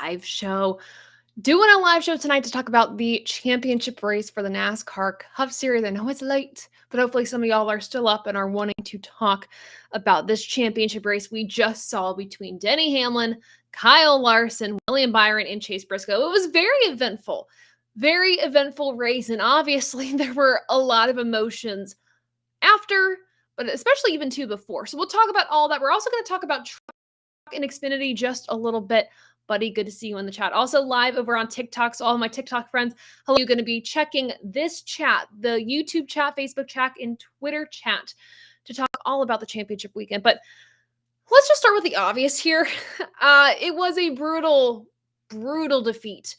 live show. Doing a live show tonight to talk about the championship race for the NASCAR Cup Series. I know it's late, but hopefully some of y'all are still up and are wanting to talk about this championship race we just saw between Denny Hamlin, Kyle Larson, William Byron, and Chase Briscoe. It was very eventful race, and obviously there were a lot of emotions after, but especially even before. So we'll talk about all that. We're also going to talk about truck and Xfinity just a little bit. Buddy, good to see you in the chat. Also live over on TikTok. So all my TikTok friends, hello, you're going to be checking this chat, the YouTube chat, Facebook chat, and Twitter chat to talk all about the championship weekend. But let's just start with the obvious here. It was a brutal defeat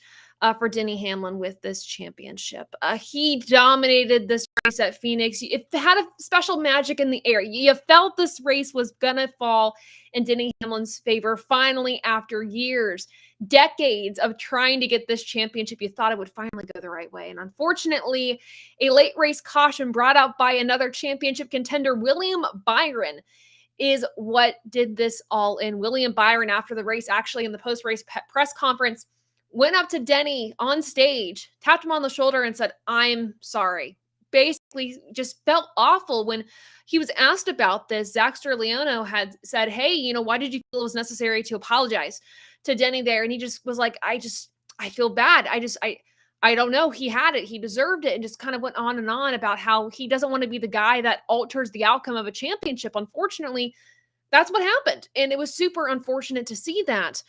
for Denny Hamlin with this championship. He dominated this race at Phoenix. It had a special magic in the air. You felt this race was going to fall in Denny Hamlin's favor finally after years, decades of trying to get this championship. You thought it would finally go the right way. And unfortunately, a late race caution brought out by another championship contender, William Byron, is what did this all in. William Byron, after the race, actually in the post-race press conference, went up to Denny on stage, tapped him on the shoulder and said, "I'm sorry." Basically just felt awful when he was asked about this. Zach Sturleano had said, "Hey, why did you feel it was necessary to apologize to Denny there?" And he just was like, I feel bad. I don't know. He had it. He deserved it." And just kind of went on and on about how he doesn't want to be the guy that alters the outcome of a championship. Unfortunately, that's what happened. And it was super unfortunate to see that.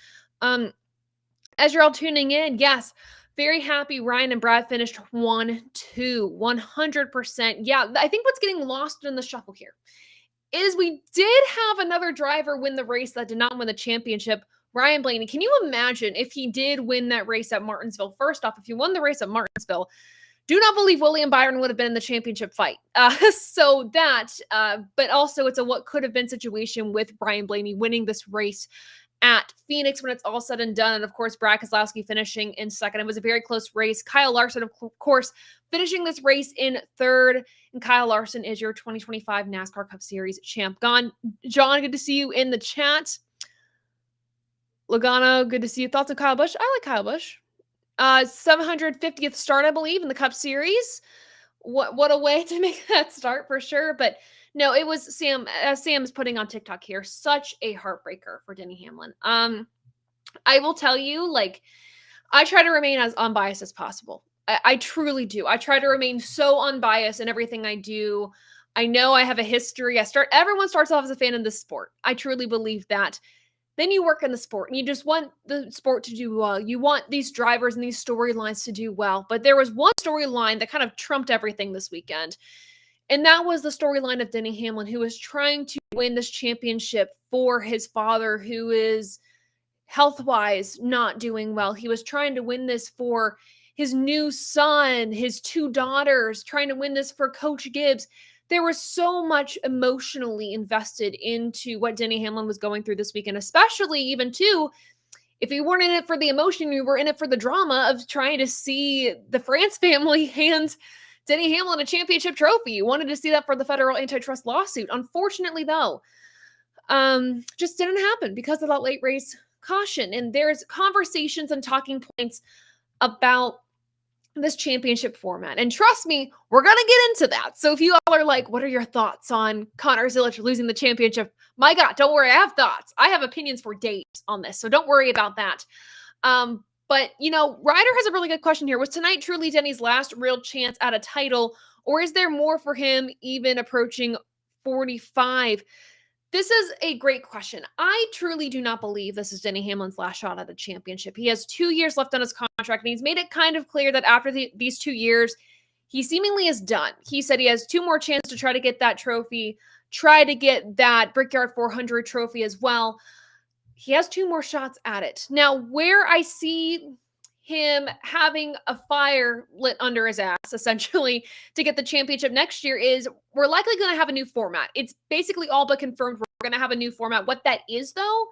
As you're all tuning in, yes, very happy Ryan and Brad finished 1-2, 100%. Yeah, I think what's getting lost in the shuffle here is we did have another driver win the race that did not win the championship, Ryan Blaney. Can you imagine if he did win that race at Martinsville? First off, if he won the race at Martinsville, do not believe William Byron would have been in the championship fight. But also it's a what could have been situation with Ryan Blaney winning this race at Phoenix when it's all said and done. And of course, Brad Keselowski finishing in second. It was a very close race. Kyle Larson, of course, finishing this race in third. And Kyle Larson is your 2025 NASCAR Cup Series champ. John, good to see you in the chat. Logano, good to see you. Thoughts on Kyle Busch? I like Kyle Busch. 750th start, I believe, in the Cup Series. What a way to make that start for sure. But no, it was Sam, as Sam is putting on TikTok here, such a heartbreaker for Denny Hamlin. I will tell you, I try to remain as unbiased as possible. I truly do. I try to remain so unbiased in everything I do. I know I have a history. Everyone starts off as a fan in this sport. I truly believe that. Then you work in the sport and you just want the sport to do well. You want these drivers and these storylines to do well. But there was one storyline that kind of trumped everything this weekend. And that was the storyline of Denny Hamlin, who was trying to win this championship for his father, who is health-wise not doing well. He was trying to win this for his new son, his two daughters, trying to win this for Coach Gibbs. There was so much emotionally invested into what Denny Hamlin was going through this weekend, especially even too, if you weren't in it for the emotion, you were in it for the drama of trying to see the France family hand Denny Hamlin a championship trophy. You wanted to see that for the federal antitrust lawsuit. Unfortunately, though, just didn't happen because of that late race caution. And there's conversations and talking points about this championship format. And trust me, we're going to get into that. So if you all are like, what are your thoughts on Connor Zilisch losing the championship? My God, don't worry. I have thoughts. I have opinions for days on this. So don't worry about that. But, Ryder has a really good question here. Was tonight truly Denny's last real chance at a title, or is there more for him even approaching 45? This is a great question. I truly do not believe this is Denny Hamlin's last shot at a championship. He has 2 years left on his contract, and he's made it kind of clear that after these 2 years, he seemingly is done. He said he has 2 more chances to try to get that trophy, try to get that Brickyard 400 trophy as well. He has 2 more shots at it. Now, where I see him having a fire lit under his ass, essentially, to get the championship next year is we're likely going to have a new format. It's basically all but confirmed we're going to have a new format. What that is, though,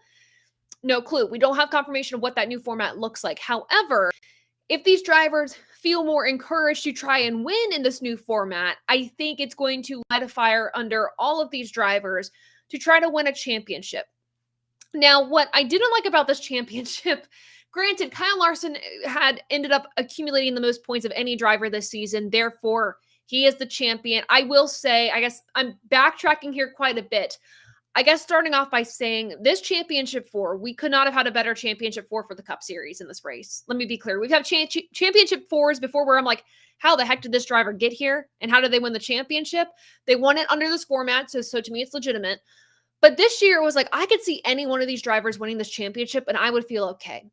no clue. We don't have confirmation of what that new format looks like. However, if these drivers feel more encouraged to try and win in this new format, I think it's going to light a fire under all of these drivers to try to win a championship. Now, what I didn't like about this championship, Granted, Kyle Larson had ended up accumulating the most points of any driver this season. Therefore, he is the champion. I will say, I guess I'm backtracking here quite a bit. I guess starting off by saying this championship four, we could not have had a better championship four for the Cup Series in this race. Let me be clear. We've had championship fours before where I'm like, how the heck did this driver get here? And how did they win the championship? They won it under this format, so to me, it's legitimate. But this year, it was like, I could see any one of these drivers winning this championship, and I would feel okay.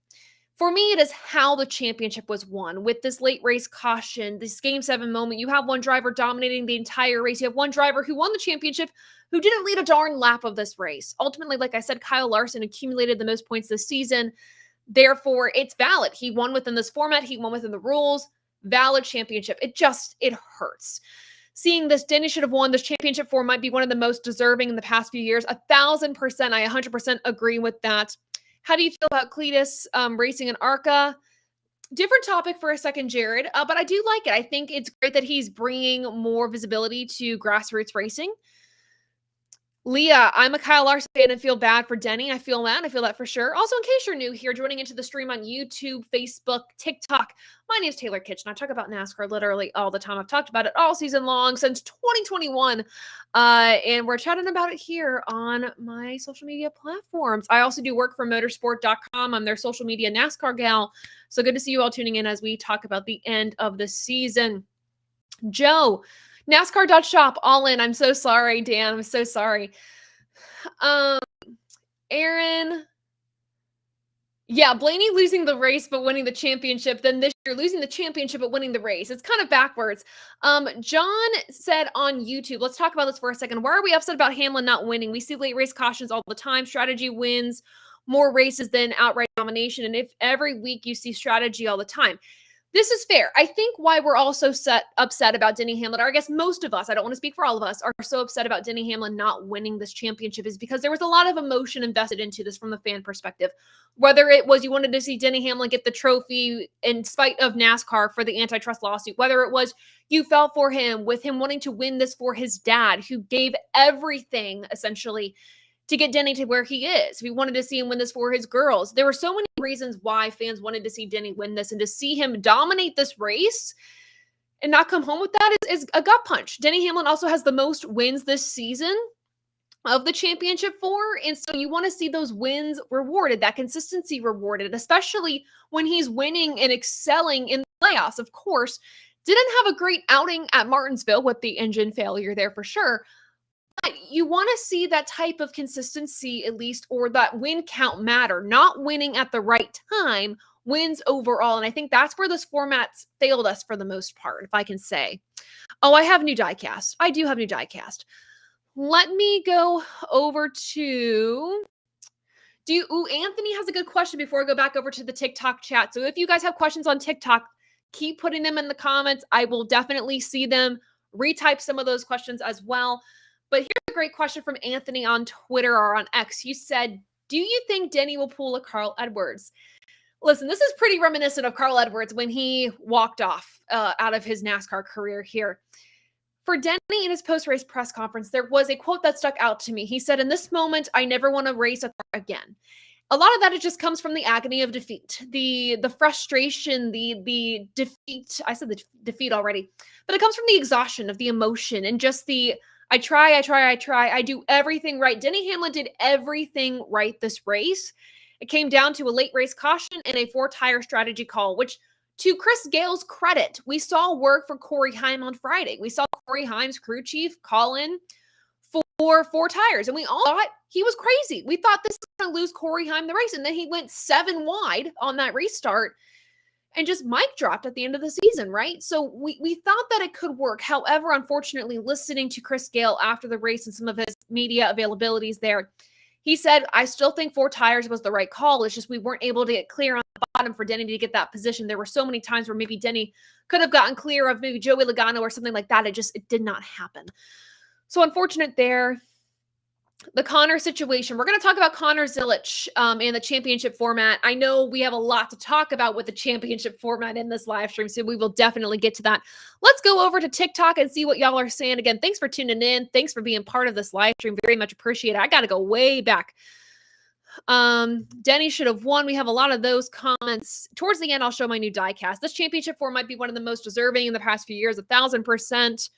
For me, it is how the championship was won with this late race caution, this Game 7 moment. You have one driver dominating the entire race. You have one driver who won the championship who didn't lead a darn lap of this race. Ultimately, like I said, Kyle Larson accumulated the most points this season. Therefore, it's valid. He won within this format. He won within the rules. Valid championship. It hurts. Seeing this, Denny should have won this championship for might be one of the most deserving in the past few years. 1,000%. I 100% agree with that. How do you feel about Cletus racing in ARCA? Different topic for a second, Jared, but I do like it. I think it's great that he's bringing more visibility to grassroots racing. Leah, I'm a Kyle Larson fan and feel bad for Denny. I feel that. I feel that for sure. Also, in case you're new here, joining into the stream on YouTube, Facebook, TikTok, my name is Taylor Kitchen. I talk about NASCAR literally all the time. I've talked about it all season long since 2021, and we're chatting about it here on my social media platforms. I also do work for motorsport.com. I'm their social media NASCAR gal. So good to see you all tuning in as we talk about the end of the season. Joe, NASCAR.shop, all in. I'm so sorry, Dan. I'm so sorry. Aaron. Yeah, Blaney losing the race but winning the championship. Then this year losing the championship but winning the race. It's kind of backwards. John said on YouTube, let's talk about this for a second. Why are we upset about Hamlin not winning? We see late race cautions all the time. Strategy wins more races than outright domination. And if every week you see strategy all the time. This is fair. I think why we're all so upset about Denny Hamlin, or I guess most of us, I don't want to speak for all of us, are so upset about Denny Hamlin not winning this championship is because there was a lot of emotion invested into this from the fan perspective. Whether it was you wanted to see Denny Hamlin get the trophy in spite of NASCAR for the antitrust lawsuit, whether it was you felt for him with him wanting to win this for his dad, who gave everything essentially to get Denny to where he is. We wanted to see him win this for his girls. There were so many reasons why fans wanted to see Denny win this, and to see him dominate this race and not come home with that is a gut punch. Denny Hamlin also has the most wins this season of the championship four, and so you want to see those wins rewarded, that consistency rewarded, especially when he's winning and excelling in the playoffs. Of course, didn't have a great outing at Martinsville with the engine failure there for sure. But you want to see that type of consistency at least, or that win count matter. Not winning at the right time wins overall. And I think that's where this format's failed us for the most part, if I can say. Oh, I have new diecast. I do have new diecast. Let me go over to... Anthony has a good question before I go back over to the TikTok chat. So if you guys have questions on TikTok, keep putting them in the comments. I will definitely see them, retype some of those questions as well. But here's a great question from Anthony on Twitter or on X. He said, do you think Denny will pull a Carl Edwards? Listen, this is pretty reminiscent of Carl Edwards when he walked off out of his NASCAR career here. For Denny in his post-race press conference, there was a quote that stuck out to me. He said, in this moment, I never want to race a car again. A lot of that, it just comes from the agony of defeat, the frustration, the defeat. I said the defeat already, but it comes from the exhaustion of the emotion and just the, I try. I do everything right. Denny Hamlin did everything right this race. It came down to a late race caution and a 4-tire strategy call, which, to Chris Gale's credit, we saw work for Corey Heim on Friday. We saw Corey Heim's crew chief call in for 4 tires, and we all thought he was crazy. We thought this was going to lose Corey Heim the race, and then he went 7 wide on that restart and just mic dropped at the end of the season, right? So we thought that it could work. However, unfortunately, listening to Chris Gale after the race and some of his media availabilities there, he said, I still think 4 tires was the right call. It's just we weren't able to get clear on the bottom for Denny to get that position. There were so many times where maybe Denny could have gotten clear of maybe Joey Logano or something like that. It did not happen. So unfortunate there. The Connor situation. We're going to talk about Connor Zilic and the championship format. I know we have a lot to talk about with the championship format in this live stream, so we will definitely get to that. Let's go over to TikTok and see what y'all are saying. Again, thanks for tuning in. Thanks for being part of this live stream. Very much appreciate it. I got to go way back. Denny should have won. We have a lot of those comments. Towards the end, I'll show my new diecast. This championship form might be one of the most deserving in the past few years, 1,000%.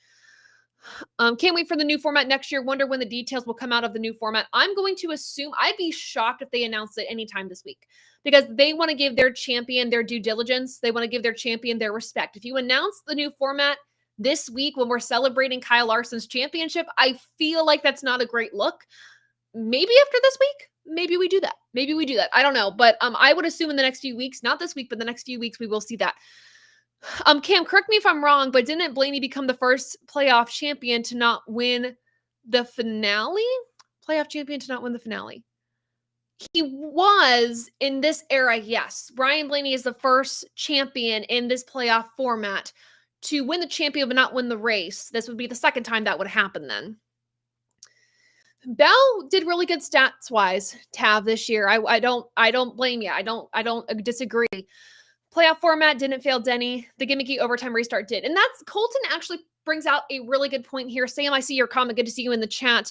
Can't wait for the new format next year. Wonder when the details will come out of the new format. I'm going to assume I'd be shocked if they announce it anytime this week because they want to give their champion their due diligence. They want to give their champion their respect. If you announce the new format this week when we're celebrating Kyle Larson's championship, I feel like that's not a great look. Maybe after this week, maybe we do that. Maybe we do that. I don't know. But I would assume in the next few weeks, not this week, but the next few weeks, we will see that. Cam, correct me if I'm wrong, but didn't Blaney become the first playoff champion to not win the finale? Playoff champion to not win the finale. He was in this era, yes. Brian Blaney is the first champion in this playoff format to win the champion but not win the race. This would be the second time that would happen then. Bell did really good stats-wise, Tav, this year. I don't blame you. I don't disagree. Playoff format didn't fail Denny. The gimmicky overtime restart did. And that's Colton actually brings out a really good point here. Sam, I see your comment. Good to see you in the chat.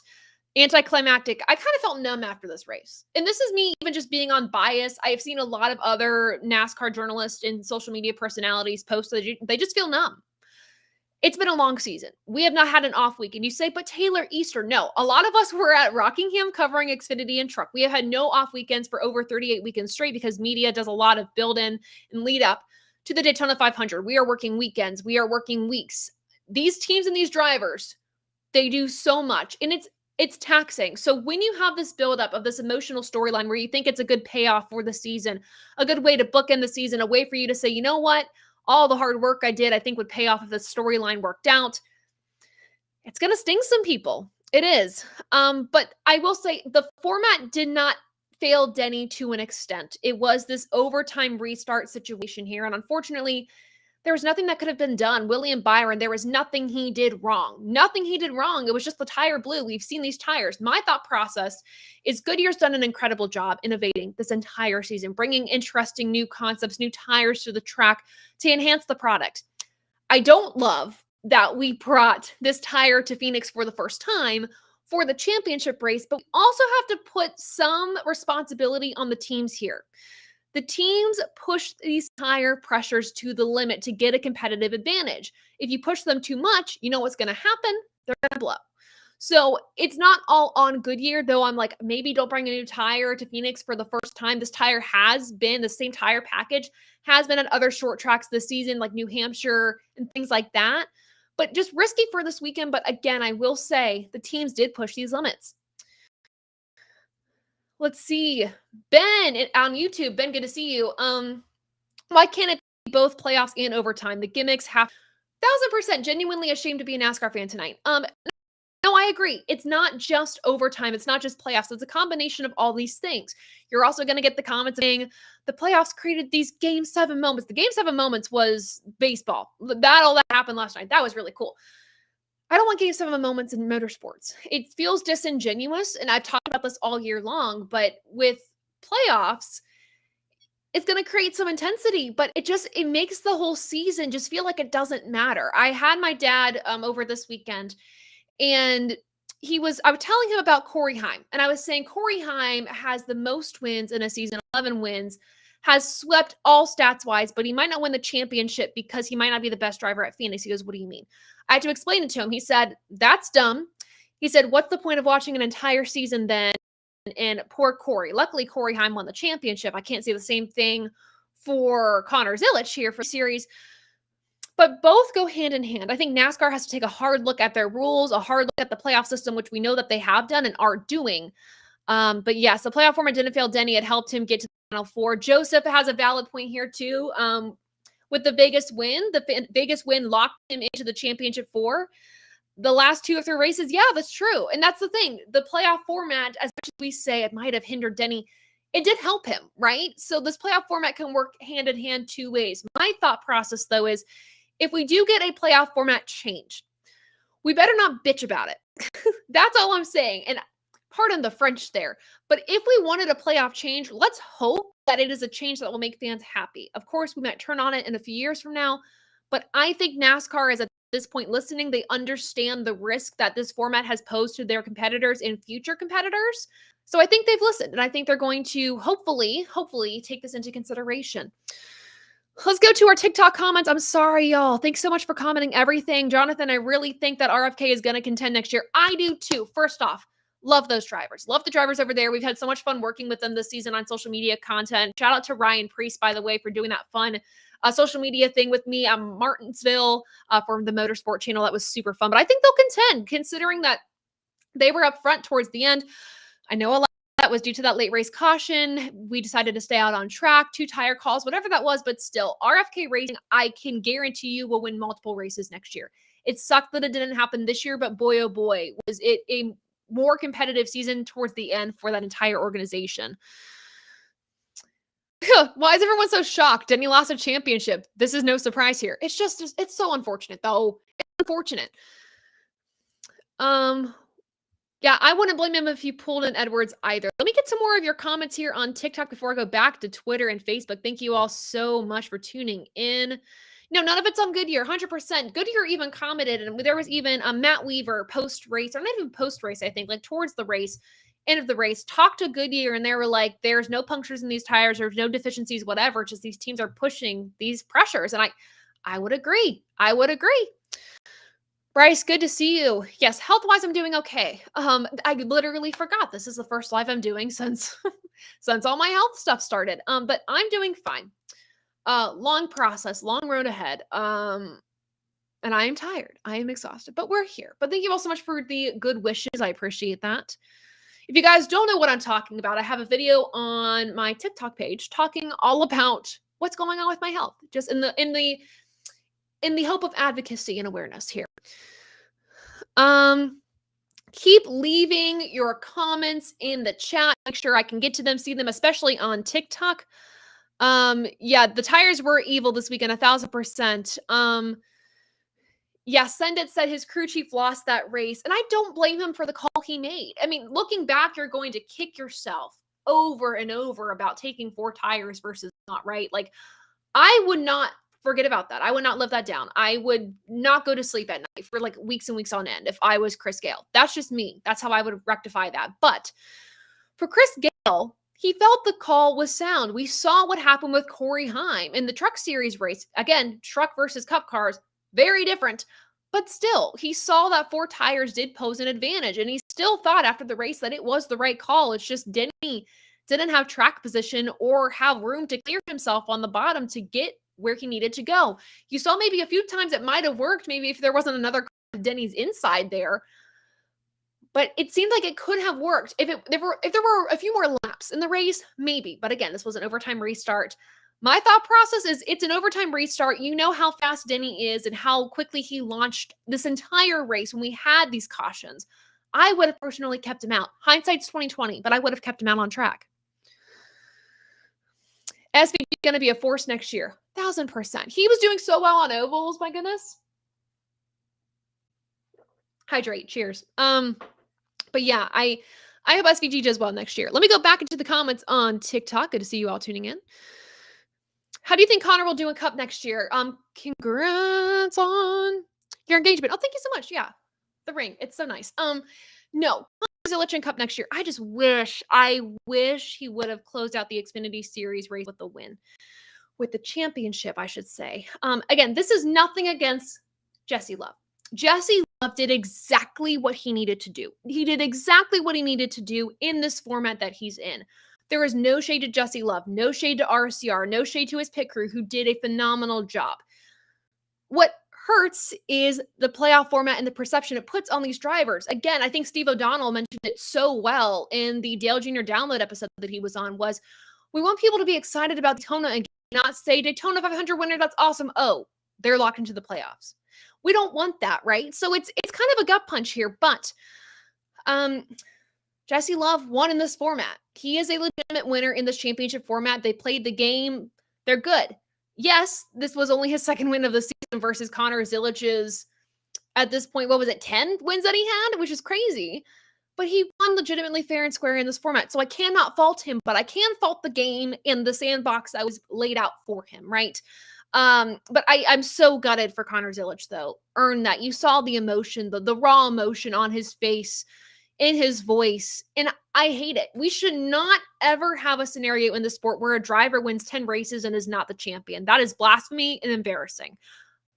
Anticlimactic. I kind of felt numb after this race. And this is me even just being on bias. I have seen a lot of other NASCAR journalists and social media personalities post that they just feel numb. It's been a long season. We have not had an off week. And you say, but Taylor, Easter. No, a lot of us were at Rockingham covering Xfinity and Truck. We have had no off weekends for over 38 weekends straight because media does a lot of build-in and lead up to the Daytona 500. We are working weekends. We are working weeks. These teams and these drivers, they do so much. And it's taxing. So when you have this buildup of this emotional storyline where you think it's a good payoff for the season, a good way to bookend the season, a way for you to say, you know what? All the hard work I did, I think would pay off if the storyline worked out. It's going to sting some people. It is. But I will say the format did not fail Denny to an extent. It was this overtime restart situation here. And unfortunately, there was nothing that could have been done. William Byron, there was nothing he did wrong. Nothing he did wrong. It was just the tire blew. We've seen these tires. My thought process is Goodyear's done an incredible job innovating this entire season, bringing interesting new concepts, new tires to the track to enhance the product. I don't love that we brought this tire to Phoenix for the first time for the championship race, but we also have to put some responsibility on the teams here. The teams push these tire pressures to the limit to get a competitive advantage. If you push them too much, you know what's going to happen? They're going to blow. So it's not all on Goodyear, though I'm like, maybe don't bring a new tire to Phoenix for the first time. This tire has been, the same tire package has been at other short tracks this season, like New Hampshire and things like that. But just risky for this weekend. But again, I will say the teams did push these limits. Let's see. Ben on YouTube. Ben, good to see you. Why can't it be both playoffs and overtime? The gimmicks have 1,000% genuinely ashamed to be a NASCAR fan tonight. No, I agree. It's not just overtime. It's not just playoffs. It's a combination of all these things. You're also going to get the comments saying the playoffs created these Game 7 moments. The Game 7 moments was baseball. All that happened last night. That was really cool. I don't want Game 7 moments in motorsports. It feels disingenuous, and I've talked about this all year long, but with playoffs, it's going to create some intensity, but it makes the whole season just feel like it doesn't matter. I had my dad over this weekend, and I was telling him about Corey Heim, and I was saying Corey Heim has the most wins in a season, 11 wins, has swept all stats-wise, but he might not win the championship because he might not be the best driver at Phoenix. He goes, what do you mean? I had to explain it to him. He said, that's dumb. He said, what's the point of watching an entire season then? And poor Corey. Luckily, Corey Heim won the championship. I can't say the same thing for Connor Zilic here for the series. But both go hand in hand. I think NASCAR has to take a hard look at their rules, a hard look at the playoff system, which we know that they have done and are doing. But yes, the playoff format didn't fail Denny. It helped him get to the Final Four. Joseph has a valid point here too. With the Vegas win locked him into the championship four. The last 2 or 3 races, yeah, that's true. And that's the thing. The playoff format, as much as we say it might have hindered Denny, it did help him, right? So this playoff format can work hand in hand 2 ways. My thought process, though, is if we do get a playoff format change, we better not bitch about it. That's all I'm saying. And pardon the French there. But if we wanted a playoff change, let's hope that it is a change that will make fans happy. Of course, we might turn on it in a few years from now. But I think NASCAR is at this point listening. They understand the risk that this format has posed to their competitors and future competitors. So I think they've listened, and I think they're going to hopefully take this into consideration. Let's go to our TikTok comments. I'm sorry, y'all. Thanks so much for commenting everything. Jonathan, I really think that RFK is going to contend next year. I do too. First off, love those drivers. Love the drivers over there. We've had so much fun working with them this season on social media content. Shout out to Ryan Priest, by the way, for doing that fun social media thing with me at Martinsville for the Motorsport channel. That was super fun. But I think they'll contend, considering that they were up front towards the end. I know a lot of that was due to that late race caution. We decided to stay out on track, 2 tire calls, whatever that was. But still, RFK Racing, I can guarantee you, will win multiple races next year. It sucked that it didn't happen this year, but boy, oh boy, was it a more competitive season towards the end for that entire organization. Why is everyone so shocked? Denny lost a championship. This is no surprise here. It's so unfortunate, though. It's unfortunate. Yeah, I wouldn't blame him if he pulled in Edwards either. Let me get some more of your comments here on TikTok before I go back to Twitter and Facebook. Thank you all so much for tuning in. No, none of it's on Goodyear, 100%. Goodyear even commented, and there was even a Matt Weaver post-race, or not even post-race, I think, like towards the race, end of the race, talked to Goodyear, and they were like, there's no punctures in these tires, there's no deficiencies, whatever, just these teams are pushing these pressures. And I would agree. I would agree. Bryce, good to see you. Yes, health-wise, I'm doing okay. I literally forgot this is the first live I'm doing since since all my health stuff started. But I'm doing fine. Long process, long road ahead. And I am tired. I am exhausted, but we're here. But thank you all so much for the good wishes. I appreciate that. If you guys don't know what I'm talking about, I have a video on my TikTok page talking all about what's going on with my health, just in the hope of advocacy and awareness here. Keep leaving your comments in the chat. Make sure I can get to them, see them, especially on TikTok. Yeah, the tires were evil this weekend, 1,000%. Yeah, Send It said his crew chief lost that race, and I don't blame him for the call he made. I mean, looking back, you're going to kick yourself over and over about taking 4 tires versus not, right? Like, I would not forget about that. I would not live that down. I would not go to sleep at night for like weeks and weeks on end if I was Chris Gale. That's just me. That's how I would rectify that. But for Chris Gale, he felt the call was sound. We saw what happened with Corey Heim in the Truck Series race. Again, truck versus cup cars, very different. But still, he saw that 4 tires did pose an advantage. And he still thought after the race that it was the right call. It's just Denny didn't have track position or have room to clear himself on the bottom to get where he needed to go. You saw maybe a few times it might have worked, maybe if there wasn't another car Denny's inside there. But it seemed like it could have worked if there were a few more laps in the race, maybe. But again, this was an overtime restart. My thought process is it's an overtime restart. You know how fast Denny is and how quickly he launched this entire race when we had these cautions. I would have personally kept him out. Hindsight's 2020, but I would have kept him out on track. SVG is going to be a force next year. 1,000%. He was doing so well on ovals, my goodness. Hydrate. Cheers. But yeah, I hope SVG does well next year. Let me go back into the comments on TikTok. Good to see you all tuning in. How do you think Connor will do in Cup next year? Congrats on your engagement. Oh, thank you so much. Yeah, the ring. It's so nice. No, Zilich in Cup next year. I just wish he would have closed out the Xfinity Series race with the win, with the championship, I should say. Again, this is nothing against Jesse Love. Jesse Love did exactly what he needed to do. He did exactly what he needed to do in this format that he's in. There is no shade to Jesse Love, no shade to RCR, no shade to his pit crew, who did a phenomenal job. What hurts is the playoff format and the perception it puts on these drivers. Again, I think Steve O'Donnell mentioned it so well in the Dale Jr. Download episode that he was on, was we want people to be excited about Daytona and not say Daytona 500 winner, that's awesome. Oh, they're locked into the playoffs. We don't want that, right? So it's kind of a gut punch here, but Jesse Love won in this format. He is a legitimate winner in this championship format. They played the game. They're good. Yes, this was only his second win of the season versus Connor Zilich's, at this point, what was it, 10 wins that he had, which is crazy. But he won legitimately fair and square in this format. So I cannot fault him, but I can fault the game and the sandbox that was laid out for him, right? But I'm so gutted for Connor Zilich, though. Earned that. You saw the emotion, the raw emotion on his face. in his voice, and I hate it. We should not ever have a scenario in the sport where a driver wins 10 races and is not the champion. That is blasphemy and embarrassing.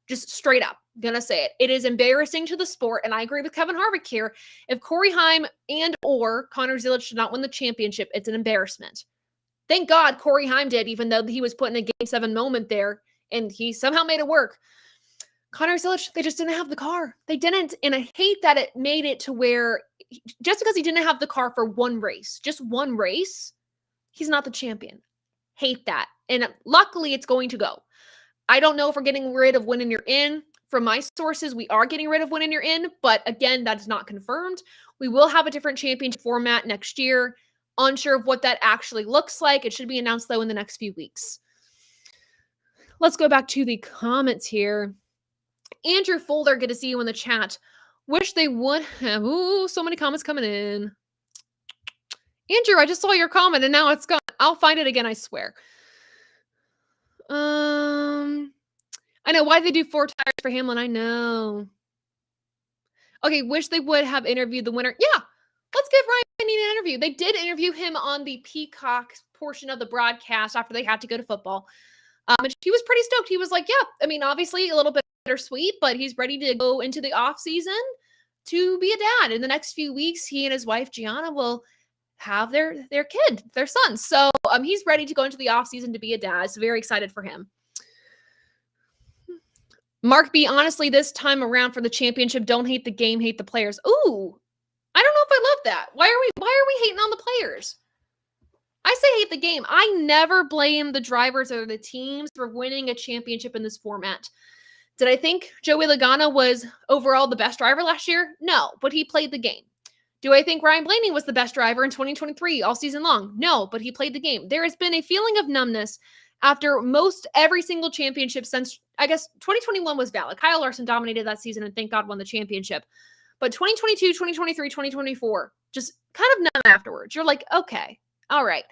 Just straight up, gonna say it. It is embarrassing to the sport, and I agree with Kevin Harvick here. If Corey Heim and or Connor Zilic should not win the championship, it's an embarrassment. Thank God Corey Heim did, even though he was put in a Game 7 moment there, and he somehow made it work. Connor Zilic, they just didn't have the car. They didn't, and I hate that it made it to where just because he didn't have the car for one race, just one race, he's not the champion. Hate that. And luckily, it's going to go. I don't know if we're getting rid of Win and You're In. From my sources, we are getting rid of Win and You're In, but again, that is not confirmed. We will have a different championship format next year. Unsure of what that actually looks like. It should be announced, though, in the next few weeks. Let's go back to the comments here. Andrew Folder, good to see you in the chat. Wish they would have. Ooh, so many comments coming in. Andrew, I just saw your comment and now it's gone. I'll find it again, I swear. I know why they do 4 tires for Hamlin. I know. Okay, wish they would have interviewed the winner. Yeah, let's give Ryan Blaney an interview. They did interview him on the Peacock portion of the broadcast after they had to go to football. And he was pretty stoked. He was like, yeah, I mean, obviously a little bit bittersweet, but he's ready to go into the off season to be a dad. In the next few weeks, he and his wife Gianna will have their kid, their son. So he's ready to go into the off season to be a dad. So very excited for him. Mark B, honestly, this time around for the championship, don't hate the game, hate the players. Ooh, I don't know if I love that. Why are we hating on the players? I say hate the game. I never blame the drivers or the teams for winning a championship in this format. Did I think Joey Logano was overall the best driver last year? No, but he played the game. Do I think Ryan Blaney was the best driver in 2023 all season long? No, but he played the game. There has been a feeling of numbness after most every single championship since, I guess, 2021 was valid. Kyle Larson dominated that season and thank God won the championship. But 2022, 2023, 2024, just kind of numb afterwards. You're like, okay, all right.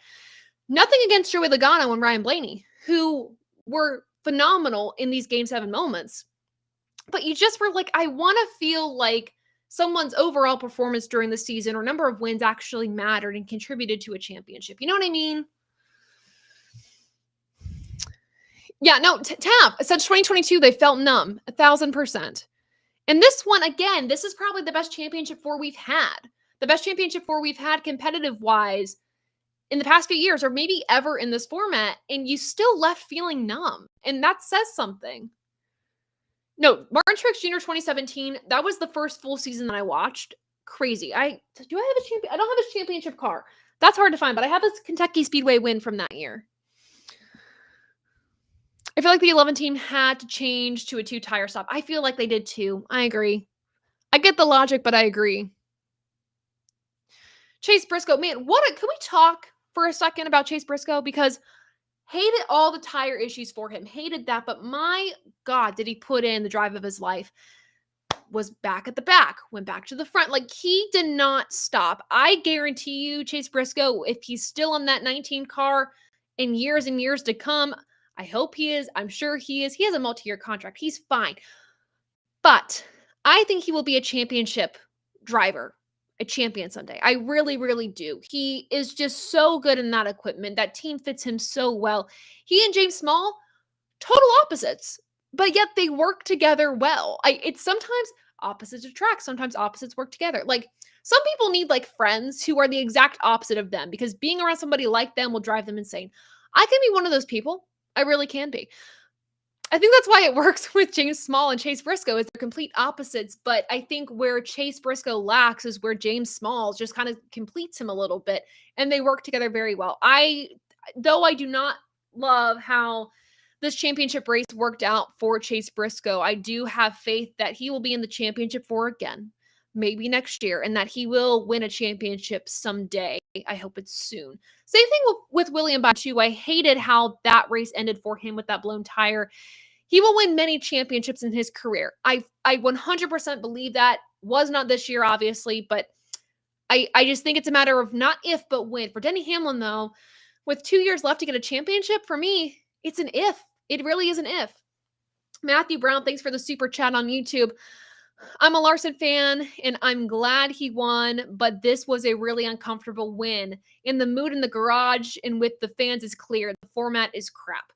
Nothing against Joey Logano and Ryan Blaney, who were phenomenal in these Game 7 moments. But you just were like, I want to feel like someone's overall performance during the season or number of wins actually mattered and contributed to a championship. You know what I mean? Yeah, no, Tav, since 2022, they felt numb, 1,000%. And this one, again, this is probably the best championship 4 we've had. The best championship 4 we've had competitive-wise in the past few years, or maybe ever in this format, and you still left feeling numb. And that says something. No, Martin Truex Jr. 2017, that was the first full season that I watched. Crazy. Do I have a champion? I don't have a championship car. That's hard to find, but I have a Kentucky Speedway win from that year. I feel like the 11 team had to change to a 2-tire stop. I feel like they did too. I agree. I get the logic, but I agree. Chase Briscoe, man, can we talk for a second about Chase Briscoe? Because hated all the tire issues for him. Hated that, but my God, did he put in the drive of his life. Was back at the back, went back to the front. Like, he did not stop. I guarantee you, Chase Briscoe, if he's still on that 19 car in years and years to come, I hope he is. I'm sure he is. He has a multi-year contract. He's fine. But I think he will be a championship driver, a champion someday. I really, really do. He is just so good in that equipment. That team fits him so well. He and James Small, total opposites, but yet they work together well. It's sometimes opposites attract, sometimes opposites work together. Like, some people need like friends who are the exact opposite of them because being around somebody like them will drive them insane. I can be one of those people. I really can be. I think that's why it works with James Small and Chase Briscoe is they're complete opposites. But I think where Chase Briscoe lacks is where James Small just kind of completes him a little bit. And they work together very well. Though I do not love how this championship race worked out for Chase Briscoe, I do have faith that he will be in the championship for again, maybe next year, and that he will win a championship someday. I hope it's soon. Same thing with William Byron too. I hated how that race ended for him with that blown tire. He will win many championships in his career. I 100% believe that. Was not this year, obviously, but I just think it's a matter of not if, but when. For Denny Hamlin, though, with 2 years left to get a championship, for me, it's an if. It really is an if. Matthew Brown, thanks for the super chat on YouTube. I'm a Larson fan and I'm glad he won, but this was a really uncomfortable win. And the mood in the garage and with the fans is clear. The format is crap.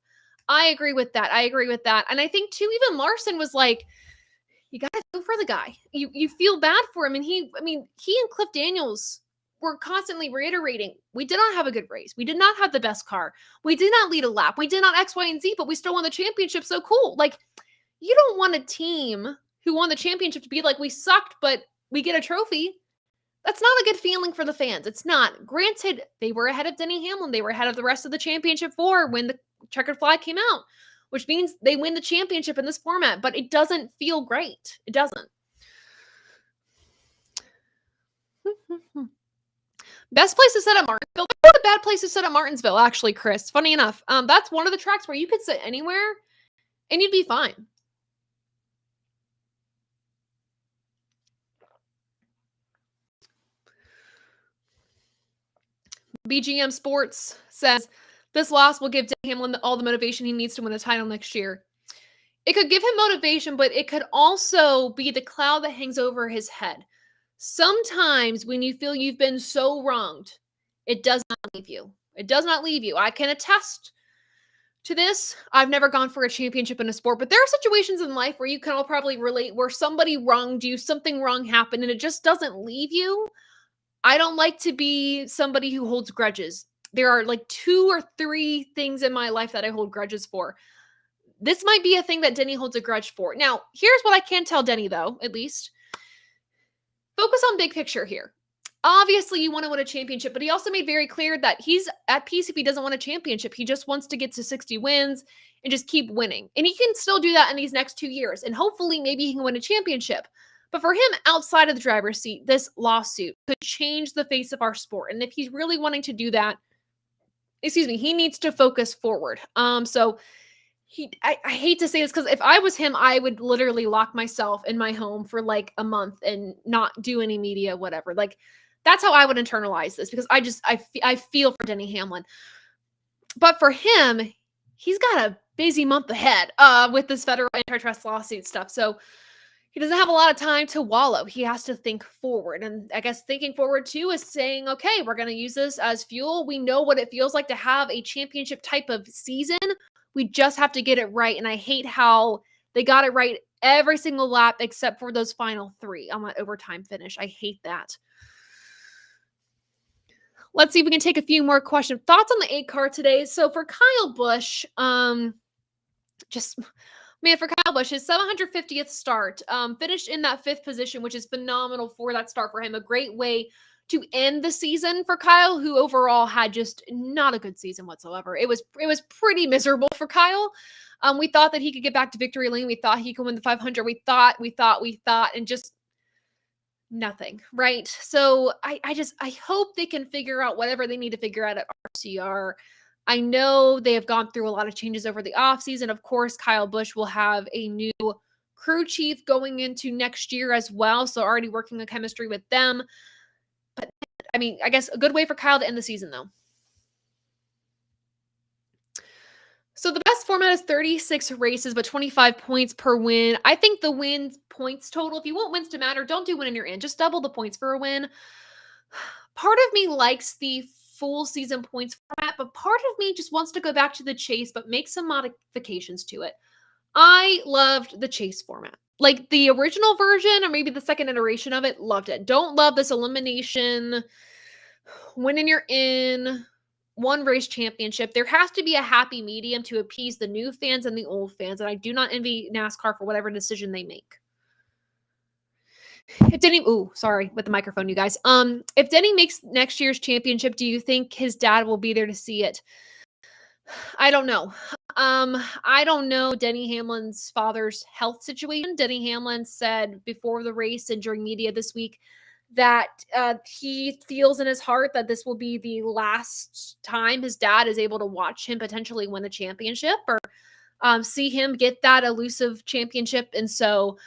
I agree with that. I agree with that. And I think too, even Larson was like, you gotta go for the guy. You feel bad for him. And he and Cliff Daniels were constantly reiterating, we did not have a good race. We did not have the best car. We did not lead a lap. We did not X, Y, and Z, but we still won the championship. So cool. Like, you don't want a team who won the championship to be like, we sucked, but we get a trophy. That's not a good feeling for the fans. It's not. Granted, they were ahead of Denny Hamlin. They were ahead of the rest of the championship four when the checkered flag came out, which means they win the championship in this format, but it doesn't feel great. It doesn't. Best place to sit at Martinsville. What a bad place to sit at Martinsville, actually, Chris. Funny enough. That's one of the tracks where you could sit anywhere and you'd be fine. BGM Sports says, this loss will give Denny Hamlin all the motivation he needs to win the title next year. It could give him motivation, but it could also be the cloud that hangs over his head. Sometimes when you feel you've been so wronged, it does not leave you. It does not leave you. I can attest to this. I've never gone for a championship in a sport, but there are situations in life where you can all probably relate where somebody wronged you, something wrong happened, and it just doesn't leave you. I don't like to be somebody who holds grudges. There are like 2 or 3 things in my life that I hold grudges for. This might be a thing that Denny holds a grudge for. Now, here's what I can tell Denny, though, at least. Focus on big picture here. Obviously, you want to win a championship, but he also made very clear that he's at peace if he doesn't win a championship. He just wants to get to 60 wins and just keep winning. And he can still do that in these next 2 years. And hopefully, maybe he can win a championship. But for him, outside of the driver's seat, this lawsuit could change the face of our sport. And if he's really wanting to do that, he needs to focus forward. I hate to say this because if I was him, I would literally lock myself in my home for like a month and not do any media, whatever. Like, that's how I would internalize this because I feel for Denny Hamlin. But for him, he's got a busy month ahead with this federal antitrust lawsuit stuff. So he doesn't have a lot of time to wallow. He has to think forward. And I guess thinking forward too is saying, okay, we're going to use this as fuel. We know what it feels like to have a championship type of season. We just have to get it right. And I hate how they got it right every single lap except for those final 3 on that overtime finish. I hate that. Let's see if we can take a few more questions. Thoughts on the 8 car today? So for Kyle Busch, for Kyle Busch, his 750th start, finished in that 5th position, which is phenomenal for that start for him. A great way to end the season for Kyle, who overall had just not a good season whatsoever. It was pretty miserable for Kyle. We thought that he could get back to victory lane. We thought he could win the 500. We thought, and just nothing, right? So I hope they can figure out whatever they need to figure out at RCR. I know they have gone through a lot of changes over the offseason. Of course, Kyle Busch will have a new crew chief going into next year as well. So already working on chemistry with them. But I guess a good way for Kyle to end the season though. So the best format is 36 races, but 25 points per win. I think the wins points total, if you want wins to matter, don't do win and you're in. Just double the points for a win. Part of me likes the full season points format, but part of me just wants to go back to the chase, but make some modifications to it. I loved the chase format. Like the original version, or maybe the second iteration of it, loved it. Don't love this elimination, win and you're in, one race championship. There has to be a happy medium to appease the new fans and the old fans, and I do not envy NASCAR for whatever decision they make. If Denny, with the microphone, you guys. If Denny makes next year's championship, do you think his dad will be there to see it? I don't know. I don't know Denny Hamlin's father's health situation. Denny Hamlin said before the race and during media this week that he feels in his heart that this will be the last time his dad is able to watch him potentially win a championship or see him get that elusive championship. And so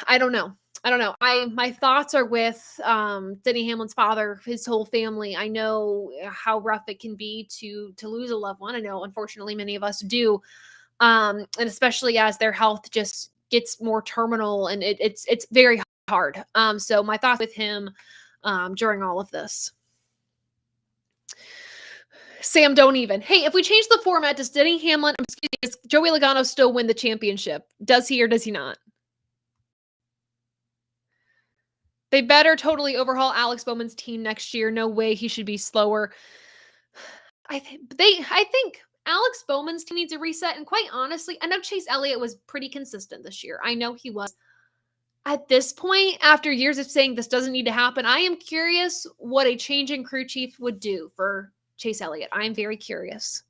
I don't know. My thoughts are with Denny Hamlin's father, his whole family. I know how rough it can be to lose a loved one. I know, unfortunately, many of us do. And especially as their health just gets more terminal, and it's very hard. So my thoughts with him during all of this. Sam, don't even. Hey, if we change the format, does Denny Hamlin, does Joey Logano still win the championship? Does he or does he not? They better totally overhaul Alex Bowman's team next year. No way he should be slower. I think Alex Bowman's team needs a reset. And quite honestly, I know Chase Elliott was pretty consistent this year. I know he was. At this point, after years of saying this doesn't need to happen, I am curious what a change in crew chief would do for Chase Elliott. I'm very curious.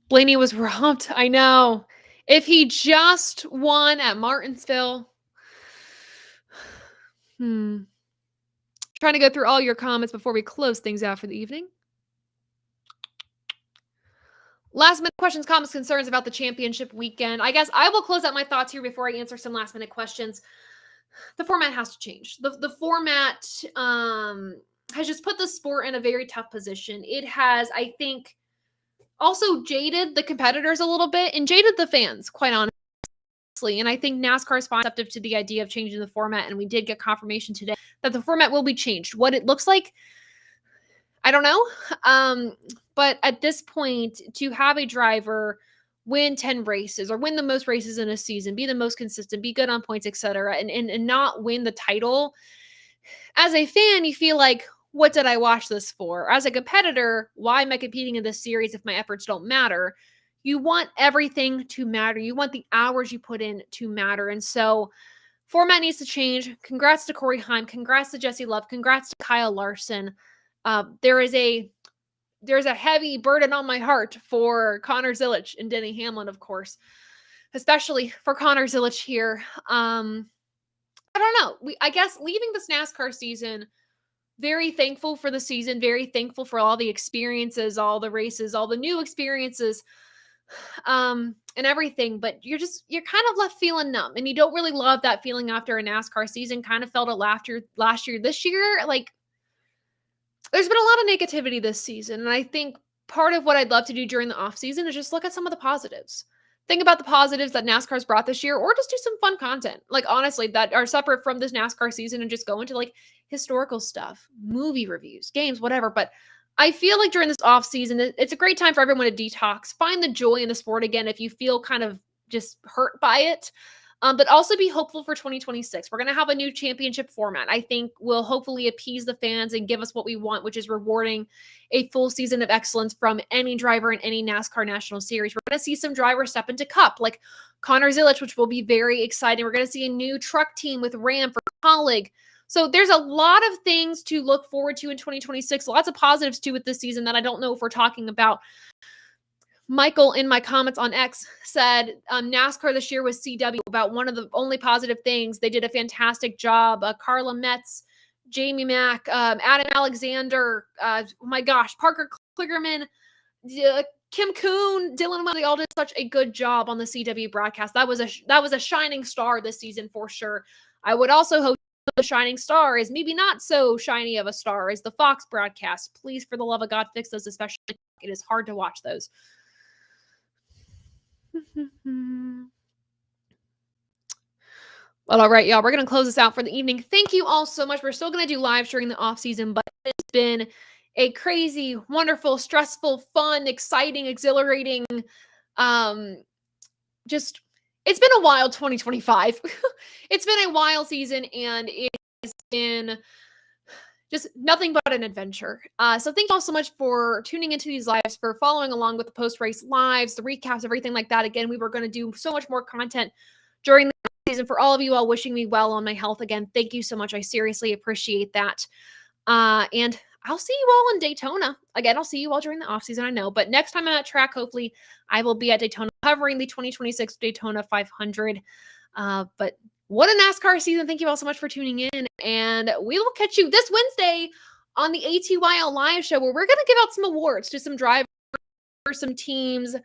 Blaney was robbed. I know. If he just won at Martinsville. Trying to go through all your comments before we close things out for the evening. Last minute questions, comments, concerns about the championship weekend. I guess I will close out my thoughts here before I answer some last minute questions. The format has to change. The format has just put the sport in a very tough position. It has, I think, also jaded the competitors a little bit and jaded the fans, quite honestly. And I think NASCAR is receptive to the idea of changing the format, and we did get confirmation today that the format will be changed. What it looks like, I don't know. But at this point, to have a driver win 10 races or win the most races in a season, be the most consistent, be good on points, etc., and not win the title, as a fan, you feel like, what did I watch this for? As a competitor, why am I competing in this series if my efforts don't matter? You want everything to matter. You want the hours you put in to matter. And so format needs to change. Congrats to Corey Heim. Congrats to Jesse Love. Congrats to Kyle Larson. There's a heavy burden on my heart for Connor Zilisch and Denny Hamlin, of course, especially for Connor Zilisch here. I don't know. I guess leaving this NASCAR season, very thankful for the season, very thankful for all the experiences, all the races, all the new experiences, and everything. But you're kind of left feeling numb, and you don't really love that feeling after a NASCAR season. Kind of felt it last year. This year, like, there's been a lot of negativity this season, and I think part of what I'd love to do during the off season is just look at some of the positives. Think about the positives that NASCAR's brought this year, or just do some fun content, like, honestly, that are separate from this NASCAR season, and just go into like historical stuff, movie reviews, games, whatever. But I feel like during this off season, it's a great time for everyone to detox, find the joy in the sport again if you feel kind of just hurt by it. But also be hopeful for 2026. We're going to have a new championship format. I think will hopefully appease the fans and give us what we want, which is rewarding a full season of excellence from any driver in any NASCAR National Series. We're going to see some drivers step into Cup, like Connor Zilisch, which will be very exciting. We're going to see a new truck team with Ram for Colleague. So there's a lot of things to look forward to in 2026. Lots of positives too with this season that I don't know if we're talking about. Michael, in my comments on X, said NASCAR this year was CW, about one of the only positive things. They did a fantastic job. Carla Metz, Jamie Mack, Adam Alexander, oh my gosh, Parker Kligerman, Kim Kuhn, Dylan Wiley, all did such a good job on the CW broadcast. That was a shining star this season for sure. I would also hope the shining star is maybe not so shiny of a star as the Fox broadcast. Please, for the love of God, fix those, especially. It is hard to watch those. Well, all right, y'all, we're going to close this out for the evening. Thank you all so much. We're still going to do lives during the off season, but it's been a crazy, wonderful, stressful, fun, exciting, exhilarating, just, it's been a wild 2025. It's been a wild season, and it has been just nothing but an adventure. So thank you all so much for tuning into these lives, for following along with the post-race lives, the recaps, everything like that. Again, we were going to do so much more content during the season. For all of you all wishing me well on my health, again, thank you so much. I seriously appreciate that. And I'll see you all in Daytona. Again, I'll see you all during the offseason, I know. But next time I'm at track, hopefully I will be at Daytona covering the 2026 Daytona 500. But what a NASCAR season. Thank you all so much for tuning in. And we will catch you this Wednesday on the ATYL live show, where we're going to give out some awards to some drivers, some teams,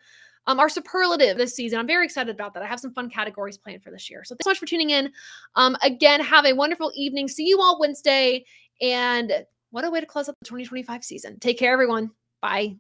our superlative this season. I'm very excited about that. I have some fun categories planned for this year. So thanks so much for tuning in. Again, have a wonderful evening. See you all Wednesday. And what a way to close up the 2025 season. Take care, everyone. Bye.